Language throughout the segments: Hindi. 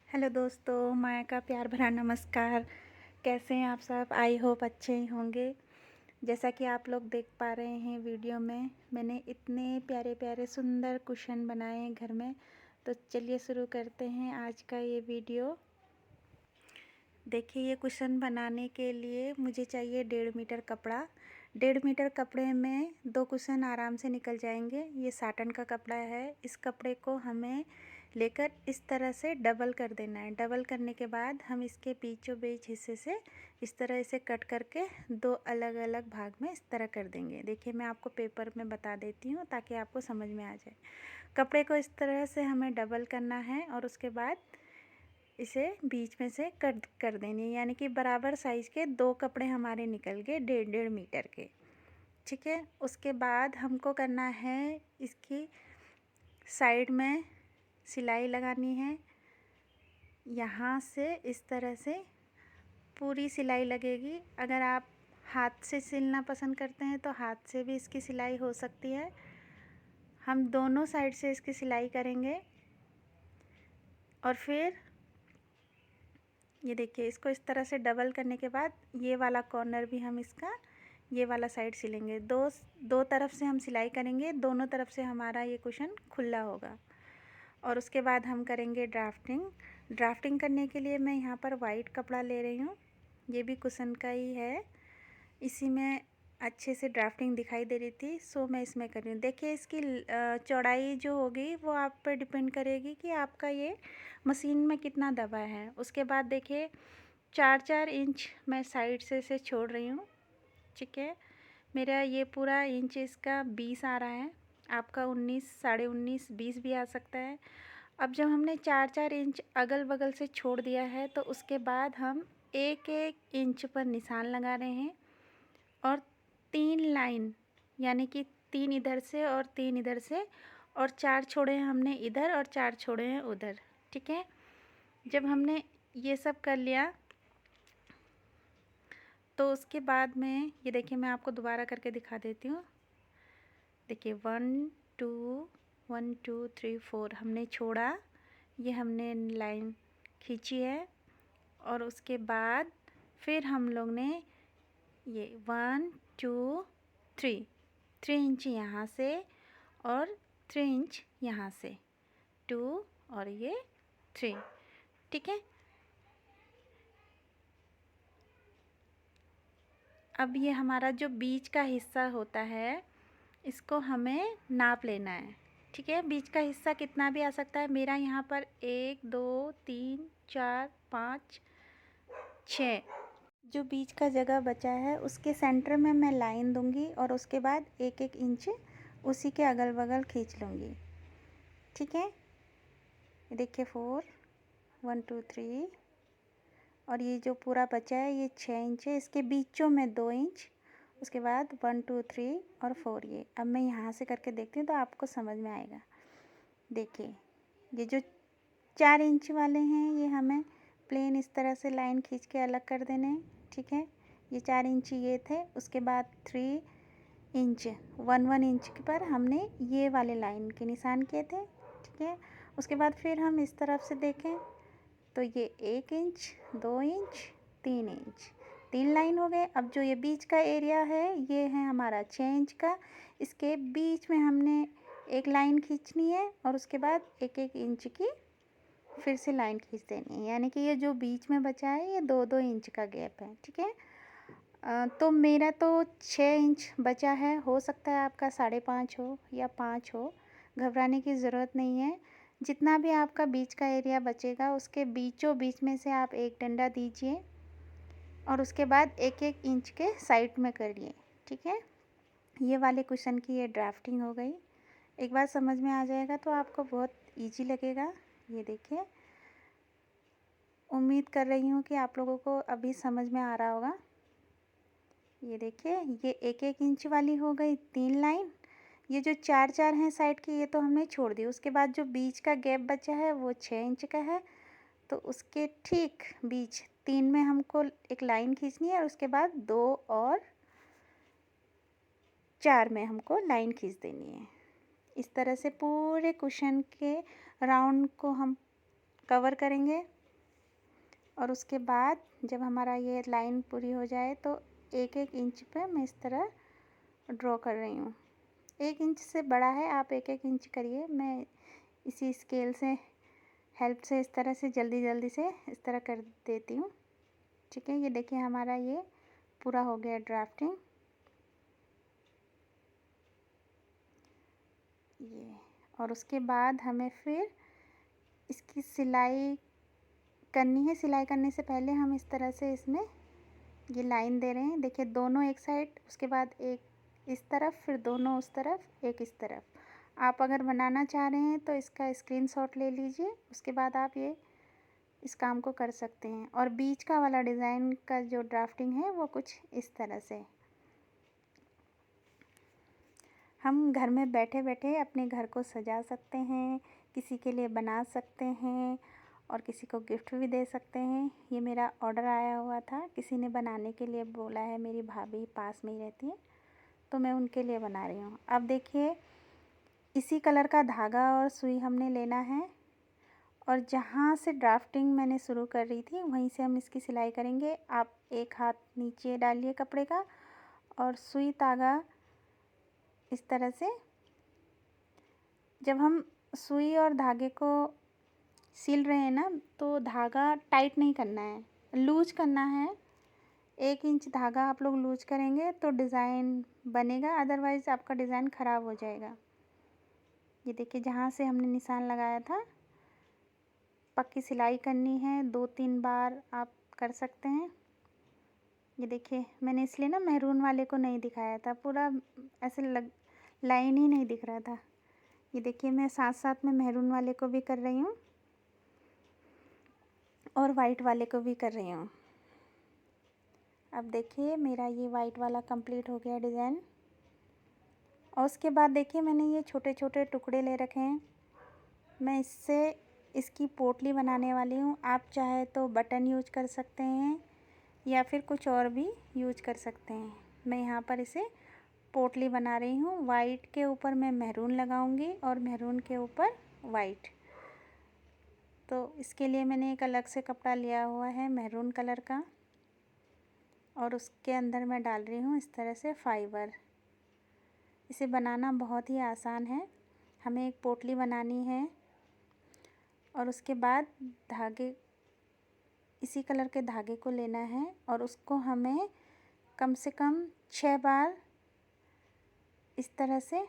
हेलो दोस्तों, माया का प्यार भरा नमस्कार। कैसे हैं आप सब? आई होप अच्छे ही होंगे। जैसा कि आप लोग देख पा रहे हैं वीडियो में, मैंने इतने प्यारे प्यारे सुंदर कुशन बनाए हैं घर में। तो चलिए शुरू करते हैं आज का ये वीडियो। देखिए, ये कुशन बनाने के लिए मुझे चाहिए 1.5 मीटर कपड़ा। 1.5 मीटर कपड़े में 2 कुशन आराम से निकल जाएंगे। ये साटन का कपड़ा है। इस कपड़े को हमें लेकर इस तरह से डबल कर देना है। डबल करने के बाद हम इसके बीचों बीच हिस्से से इस तरह इसे कट करके 2 अलग अलग भाग में इस तरह कर देंगे। देखिए, मैं आपको पेपर में बता देती हूँ ताकि आपको समझ में आ जाए। कपड़े को इस तरह से हमें डबल करना है और उसके बाद इसे बीच में से कट कर देनी, यानी कि बराबर साइज़ के 2 कपड़े हमारे निकल गए 1.5 मीटर के। ठीक है। उसके बाद हमको करना है इसकी साइड में सिलाई लगानी है। यहाँ से इस तरह से पूरी सिलाई लगेगी। अगर आप हाथ से सिलना पसंद करते हैं तो हाथ से भी इसकी सिलाई हो सकती है। हम दोनों साइड से इसकी सिलाई करेंगे और फिर ये देखिए, इसको इस तरह से डबल करने के बाद ये वाला कॉर्नर भी हम इसका ये वाला साइड सिलेंगे। दो तरफ से हम सिलाई करेंगे, दोनों तरफ से हमारा ये कुशन खुला होगा। और उसके बाद हम करेंगे ड्राफ्टिंग। ड्राफ्टिंग करने के लिए मैं यहाँ पर वाइट कपड़ा ले रही हूँ। ये भी कुशन का ही है। इसी में अच्छे से ड्राफ्टिंग दिखाई दे रही थी, सो मैं इसमें कर रही हूँ। देखिए, इसकी चौड़ाई जो होगी वो आप पर डिपेंड करेगी कि आपका ये मशीन में कितना दबा है। उसके बाद देखिए, 4-4 इंच मैं साइड से इसे छोड़ रही हूँ। ठीक है। मेरा ये पूरा इंच इसका 20 आ रहा है। आपका 19, 19.5, 20 भी आ सकता है। अब जब हमने 4-4 इंच अगल बगल से छोड़ दिया है तो उसके बाद हम 1-1 इंच पर निशान लगा रहे हैं और 3 लाइन, यानी कि 3 इधर से और 3 इधर से, और 4 छोड़े हैं हमने इधर और 4 छोड़े हैं उधर। ठीक है। जब हमने ये सब कर लिया तो उसके बाद में ये देखिए, मैं आपको दोबारा करके दिखा देती हूँ। देखिए, 1 2 1 2 3 4 हमने छोड़ा, ये हमने लाइन खींची है और उसके बाद फिर हम लोग ने ये 1 2 3 इंच यहाँ से और 3 इंच यहाँ से, 2 और ये 3। ठीक है। अब ये हमारा जो बीच का हिस्सा होता है इसको हमें नाप लेना है। ठीक है। बीच का हिस्सा कितना भी आ सकता है। मेरा यहाँ पर 1 2 3 4 5 6 जो बीच का जगह बचा है उसके सेंटर में मैं लाइन दूंगी और उसके बाद 1-1 इंच उसी के अगल बगल खींच लूँगी। ठीक है। ये देखिए, 4 1 2 3 और ये जो पूरा बचा है ये 6 इंच है। इसके बीचों में 2 इंच, उसके बाद 1 2 3 और 4। ये अब मैं यहाँ से करके देखती हूँ तो आपको समझ में आएगा। देखिए, ये जो 4 इंच वाले हैं ये हमें प्लेन इस तरह से लाइन खींच के अलग कर देने हैं। ठीक है। ये 4 इंच ये थे। उसके बाद 3 इंच 1 इंच पर हमने ये वाले लाइन के निशान किए थे। ठीक है। उसके बाद फिर हम इस तरफ से देखें तो ये 1 इंच 2 इंच 3 इंच 3 लाइन हो गए। अब जो ये बीच का एरिया है ये है हमारा 6 इंच का। इसके बीच में हमने एक लाइन खींचनी है और उसके बाद 1-1 इंच की फिर से लाइन खींच देनी है, यानी कि ये जो बीच में बचा है ये 2-2 इंच का गैप है। ठीक है। तो मेरा तो 6 इंच बचा है। हो सकता है आपका 5.5 हो या 5 हो, घबराने की ज़रूरत नहीं है। जितना भी आपका बीच का एरिया बचेगा उसके बीचों बीच में से आप एक डंडा दीजिए और उसके बाद 1-1 इंच के साइड में करिए। ठीक है। ये वाले कुशन की ये ड्राफ्टिंग हो गई। एक बार समझ में आ जाएगा तो आपको बहुत इजी लगेगा। ये देखिए, उम्मीद कर रही हूँ कि आप लोगों को अभी समझ में आ रहा होगा। ये देखिए, ये 1-1 इंच वाली हो गई 3 लाइन। ये जो 4-4 हैं साइड की ये तो हमने छोड़ दी। उसके बाद जो बीच का गैप बचा है वो 6 इंच का है, तो उसके ठीक बीच 3 में हमको एक लाइन खींचनी है और उसके बाद 2 और 4 में हमको लाइन खींच देनी है। इस तरह से पूरे कुशन के राउंड को हम कवर करेंगे। और उसके बाद जब हमारा ये लाइन पूरी हो जाए तो 1-1 इंच पे मैं इस तरह ड्रॉ कर रही हूँ। 1 इंच से बड़ा है, आप 1-1 इंच करिए। मैं इसी स्केल से हेल्प से इस तरह से जल्दी से इस तरह कर देती हूँ। ठीक है, ये देखिए हमारा ये पूरा हो गया ड्राफ्टिंग। ये और उसके बाद हमें फिर इसकी सिलाई करनी है। सिलाई करने से पहले हम इस तरह से इसमें ये लाइन दे रहे हैं। देखिए दोनों एक साइड, उसके बाद एक इस तरफ, फिर दोनों उस तरफ, एक इस तरफ। आप अगर बनाना चाह रहे हैं तो इसका स्क्रीनशॉट ले लीजिए, उसके बाद आप ये इस काम को कर सकते हैं। और बीच का वाला डिज़ाइन का जो ड्राफ्टिंग है वो कुछ इस तरह से। हम घर में बैठे बैठे अपने घर को सजा सकते हैं, किसी के लिए बना सकते हैं और किसी को गिफ्ट भी दे सकते हैं। ये मेरा ऑर्डर आया हुआ था, किसी ने बनाने के लिए बोला है। मेरी भाभी पास में ही रहती है तो मैं उनके लिए बना रही हूँ। अब देखिए इसी कलर का धागा और सुई हमने लेना है और जहाँ से ड्राफ्टिंग मैंने शुरू कर रही थी वहीं से हम इसकी सिलाई करेंगे। आप एक हाथ नीचे डालिए कपड़े का और सुई धागा इस तरह से। जब हम सुई और धागे को सिल रहे हैं ना तो धागा टाइट नहीं करना है, लूज करना है। 1 इंच धागा आप लोग लूज करेंगे तो डिज़ाइन बनेगा, अदरवाइज़ आपका डिज़ाइन ख़राब हो जाएगा। ये देखिए जहाँ से हमने निशान लगाया था पक्की सिलाई करनी है, 2-3 बार आप कर सकते हैं। ये देखिए मैंने इसलिए ना मैरून वाले को नहीं दिखाया था, पूरा ऐसे लाइन ही नहीं दिख रहा था। ये देखिए मैं साथ साथ में मैरून वाले को भी कर रही हूँ और वाइट वाले को भी कर रही हूँ। अब देखिए मेरा ये वाइट वाला कंप्लीट हो गया डिज़ाइन। और उसके बाद देखिए मैंने ये छोटे छोटे टुकड़े ले रखे हैं, मैं इससे इसकी पोटली बनाने वाली हूँ। आप चाहे तो बटन यूज कर सकते हैं या फिर कुछ और भी यूज कर सकते हैं। मैं यहाँ पर इसे पोटली बना रही हूँ। वाइट के ऊपर मैं मैरून लगाऊंगी और मैरून के ऊपर वाइट। तो इसके लिए मैंने एक अलग से कपड़ा लिया हुआ है मैरून कलर का और उसके अंदर मैं डाल रही हूँ इस तरह से फाइबर। इसे बनाना बहुत ही आसान है। हमें एक पोटली बनानी है और उसके बाद धागे, इसी कलर के धागे को लेना है और उसको हमें कम से कम 6 बार इस तरह से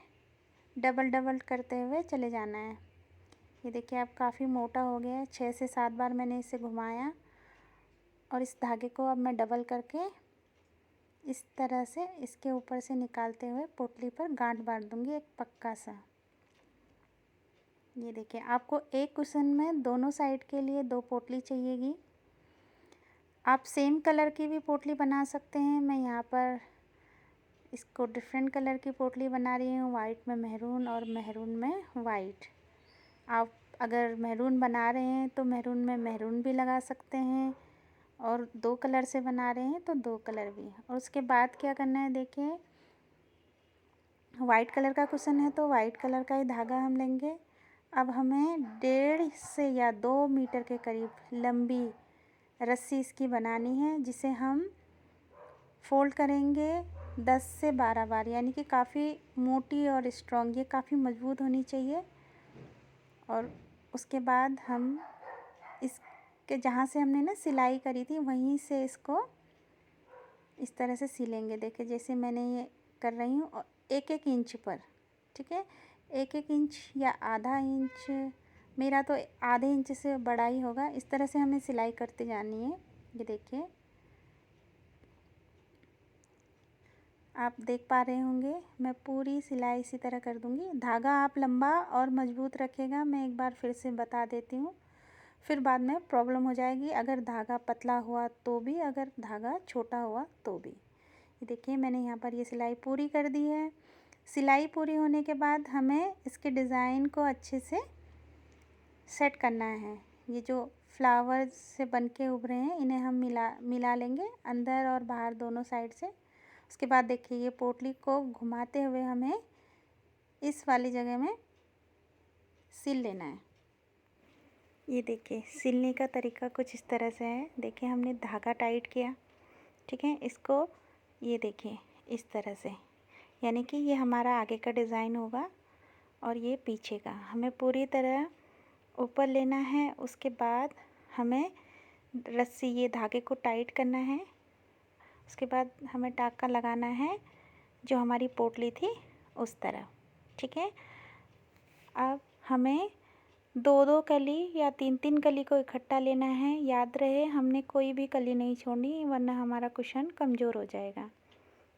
डबल करते हुए चले जाना है। ये देखिए अब काफ़ी मोटा हो गया है। 6 से 7 बार मैंने इसे घुमाया और इस धागे को अब मैं डबल करके इस तरह से इसके ऊपर से निकालते हुए पोटली पर गांठ बांध दूंगी एक पक्का सा। ये देखिए आपको एक कुशन में दोनों साइड के लिए 2 पोटली चाहिएगी। आप सेम कलर की भी पोटली बना सकते हैं। मैं यहाँ पर इसको डिफरेंट कलर की पोटली बना रही हूँ, वाइट में मैरून और मैरून में वाइट। आप अगर मैरून बना रहे हैं तो मैरून में मैरून भी लगा सकते हैं और 2 कलर से बना रहे हैं तो 2 कलर भी। और उसके बाद क्या करना है, देखिए वाइट कलर का कुशन है तो वाइट कलर का ही धागा हम लेंगे। अब हमें 1.5 से या 2 मीटर के करीब लंबी रस्सी इसकी बनानी है, जिसे हम फोल्ड करेंगे 10 से 12 बार, यानी कि काफ़ी मोटी और स्ट्रॉन्ग, ये काफ़ी मजबूत होनी चाहिए। और उसके बाद हम इसके जहाँ से हमने ना सिलाई करी थी वहीं से इसको इस तरह से सिलेंगे। देखिए जैसे मैंने ये कर रही हूँ और 1-1 इंच पर, ठीक है, 1-1 इंच या आधा इंच, मेरा तो आधे इंच से बड़ा ही होगा। इस तरह से हमें सिलाई करते जानी है। ये देखिए आप देख पा रहे होंगे मैं पूरी सिलाई इसी तरह कर दूंगी। धागा आप लंबा और मजबूत रखिएगा, मैं एक बार फिर से बता देती हूँ, फिर बाद में प्रॉब्लम हो जाएगी अगर धागा पतला हुआ तो भी, अगर धागा छोटा हुआ तो भी। ये देखिए मैंने यहाँ पर ये सिलाई पूरी कर दी है। सिलाई पूरी होने के बाद हमें इसके डिज़ाइन को अच्छे से सेट करना है। ये जो फ्लावर्स से बन के उभरे हैं इन्हें हम मिला लेंगे अंदर और बाहर दोनों साइड से। उसके बाद देखिए ये पोटली को घुमाते हुए हमें इस वाली जगह में सिल लेना है। ये देखिए सिलने का तरीका कुछ इस तरह से है। देखिए हमने धागा टाइट किया, ठीक है, इसको ये देखिए इस तरह से, यानी कि ये हमारा आगे का डिज़ाइन होगा और ये पीछे का। हमें पूरी तरह ऊपर लेना है। उसके बाद हमें रस्सी, ये धागे को टाइट करना है। उसके बाद हमें टाँका लगाना है जो हमारी पोटली थी उस तरह, ठीक है। अब हमें 2-2 कली या 3-3 कली को इकट्ठा लेना है। याद रहे हमने कोई भी कली नहीं छोड़नी, वरना हमारा कुशन कमज़ोर हो जाएगा।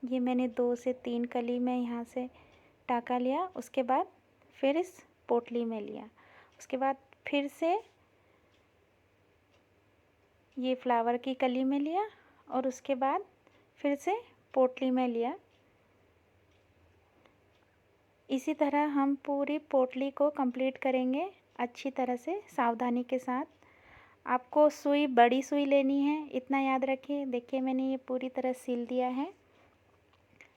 ये मैंने 2 से 3 कली में यहाँ से टाँका लिया। उसके बाद फिर इस पोटली में लिया। उसके बाद फिर से ये फ्लावर की कली में लिया और उसके बाद फिर से पोटली में लिया। इसी तरह हम पूरी पोटली को कंप्लीट करेंगे अच्छी तरह से, सावधानी के साथ। आपको सुई, बड़ी सुई लेनी है, इतना याद रखिए। देखिए मैंने ये पूरी तरह सिल दिया है।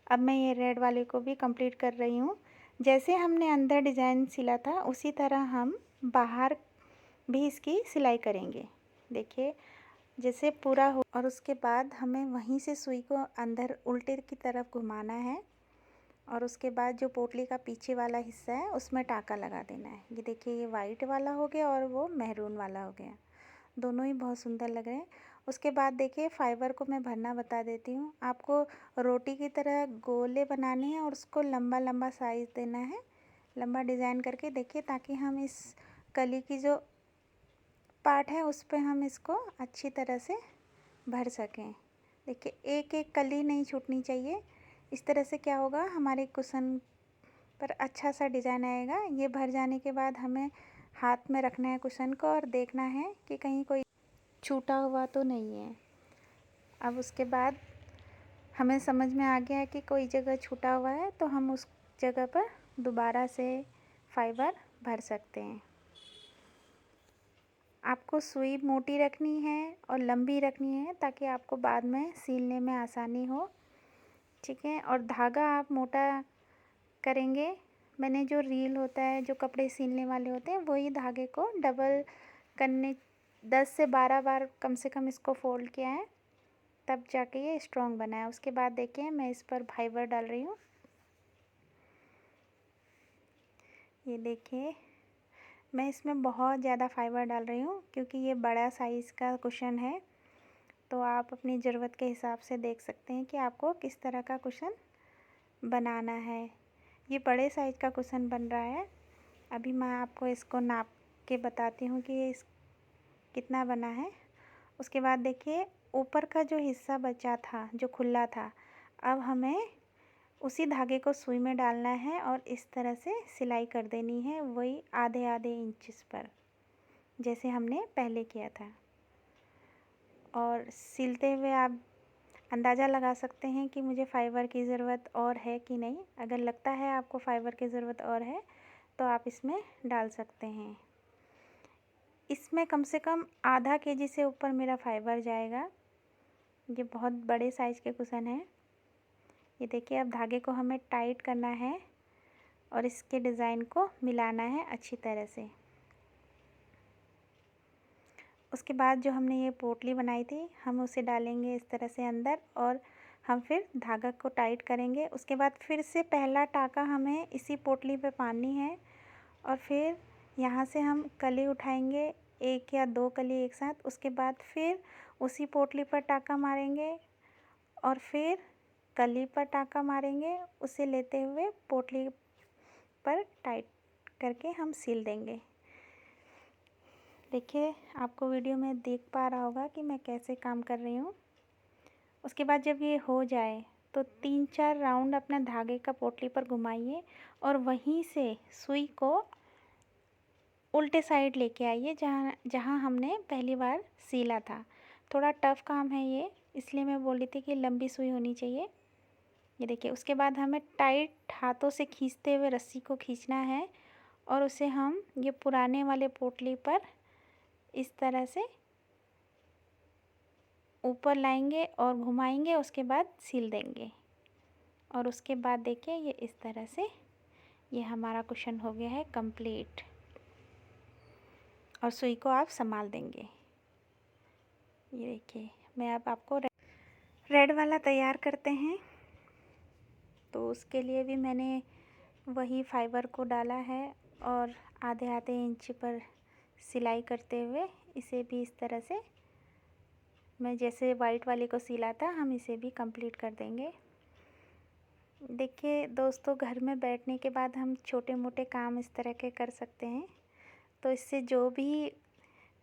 अब मैं ये रेड वाले को भी कंप्लीट कर रही हूँ। जैसे हमने अंदर डिज़ाइन सिला था उसी तरह हम बाहर भी इसकी सिलाई करेंगे। देखिए जैसे पूरा हो, और उसके बाद हमें वहीं से सुई को अंदर उल्टे की तरफ घुमाना है और उसके बाद जो पोटली का पीछे वाला हिस्सा है उसमें टाँका लगा देना है। ये देखिए ये वाइट वाला हो गया और वो मैरून वाला हो गया, दोनों ही बहुत सुंदर लग रहे हैं। उसके बाद देखिए फाइबर को मैं भरना बता देती हूँ। आपको रोटी की तरह गोले बनाने हैं और उसको लंबा लंबा साइज़ देना है, लंबा डिज़ाइन करके। देखिए ताकि हम इस कली की जो पार्ट है उस पर हम इसको अच्छी तरह से भर सकें। देखिए एक एक कली नहीं छूटनी चाहिए। इस तरह से क्या होगा, हमारे कुशन पर अच्छा सा डिज़ाइन आएगा। ये भर जाने के बाद हमें हाथ में रखना है कुशन को और देखना है कि कहीं कोई छूटा हुआ तो नहीं है। अब उसके बाद हमें समझ में आ गया है कि कोई जगह छूटा हुआ है तो हम उस जगह पर दोबारा से फाइबर भर सकते हैं। आपको सुई मोटी रखनी है और लंबी रखनी है ताकि आपको बाद में सीलने में आसानी हो, ठीक है। और धागा आप मोटा करेंगे। मैंने जो रील होता है, जो कपड़े सीलने वाले होते हैं, वही धागे को डबल करने 10 से 12 बार कम से कम इसको फोल्ड किया है, तब जाके ये स्ट्रॉन्ग बना है। उसके बाद देखिए मैं इस पर फाइबर डाल रही हूँ। ये देखिए मैं इसमें बहुत ज़्यादा फाइबर डाल रही हूँ क्योंकि ये बड़ा साइज़ का कुशन है। तो आप अपनी ज़रूरत के हिसाब से देख सकते हैं कि आपको किस तरह का कुशन बनाना है। ये बड़े साइज़ का कुशन बन रहा है। अभी मैं आपको इसको नाप के बताती हूँ कि ये कितना बना है। उसके बाद देखिए ऊपर का जो हिस्सा बचा था, जो खुला था, अब हमें उसी धागे को सुई में डालना है और इस तरह से सिलाई कर देनी है, वही आधे आधे इंचेस पर, जैसे हमने पहले किया था। और सिलते हुए आप अंदाज़ा लगा सकते हैं कि मुझे फ़ाइबर की ज़रूरत और है कि नहीं। अगर लगता है आपको फ़ाइबर की ज़रूरत और है तो आप इसमें डाल सकते हैं। इसमें कम से कम आधा केजी से ऊपर मेरा फ़ाइबर जाएगा। ये बहुत बड़े साइज़ के कुशन हैं। ये देखिए अब धागे को हमें टाइट करना है और इसके डिज़ाइन को मिलाना है अच्छी तरह से। उसके बाद जो हमने ये पोटली बनाई थी हम उसे डालेंगे इस तरह से अंदर और हम फिर धागा को टाइट करेंगे। उसके बाद फिर से पहला टाँका हमें इसी पोटली पे बांधनी है और फिर यहाँ से हम कली उठाएंगे, 1 या 2 कली एक साथ। उसके बाद फिर उसी पोटली पर टाँका मारेंगे और फिर कली पर टाँका मारेंगे, उसे लेते हुए पोटली पर टाइट करके हम सिल देंगे। देखिए आपको वीडियो में देख पा रहा होगा कि मैं कैसे काम कर रही हूँ। उसके बाद जब ये हो जाए तो 3-4 राउंड अपना धागे का पोटली पर घुमाइए और वहीं से सुई को उल्टे साइड लेके आइए जहाँ जहाँ हमने पहली बार सिला था। थोड़ा टफ़ काम है ये, इसलिए मैं बोल रही थी कि लंबी सुई होनी चाहिए। ये देखिए उसके बाद हमें टाइट हाथों से खींचते हुए रस्सी को खींचना है और उसे हम ये पुराने वाले पोटली पर इस तरह से ऊपर लाएंगे और घुमाएंगे, उसके बाद सिल देंगे। और उसके बाद देखिए ये इस तरह से ये हमारा कुशन हो गया है कंप्लीट। और सुई को आप संभाल देंगे। ये देखिए, मैं अब आपको रेड वाला तैयार करते हैं। तो उसके लिए भी मैंने वही फाइबर को डाला है और आधे आधे इंच पर सिलाई करते हुए इसे भी इस तरह से मैं जैसे वाइट वाले को सिला था हम इसे भी कंप्लीट कर देंगे। देखिए दोस्तों, घर में बैठने के बाद हम छोटे मोटे काम इस तरह के कर सकते हैं। तो इससे जो भी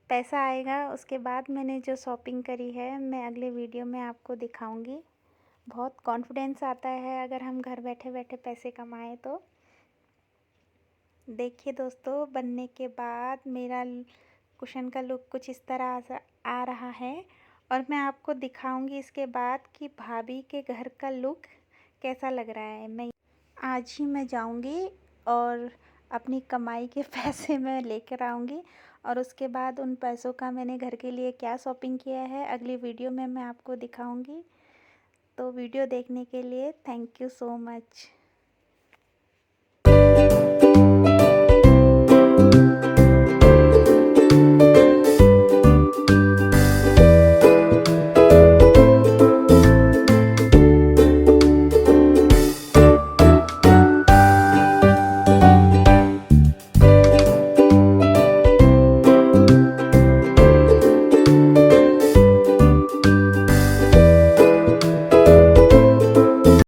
पैसा आएगा उसके बाद मैंने जो शॉपिंग करी है मैं अगले वीडियो में आपको दिखाऊंगी। बहुत कॉन्फिडेंस आता है अगर हम घर बैठे बैठे पैसे कमाएं तो। देखिए दोस्तों, बनने के बाद मेरा कुशन का लुक कुछ इस तरह आ रहा है और मैं आपको दिखाऊंगी इसके बाद कि भाभी के घर का लुक कैसा लग रहा है। मैं आज ही मैं जाऊंगी और अपनी कमाई के पैसे मैं लेकर आऊंगी और उसके बाद उन पैसों का मैंने घर के लिए क्या शॉपिंग किया है अगली वीडियो में मैं आपको दिखाऊंगी। तो वीडियो देखने के लिए थैंक यू सो मच।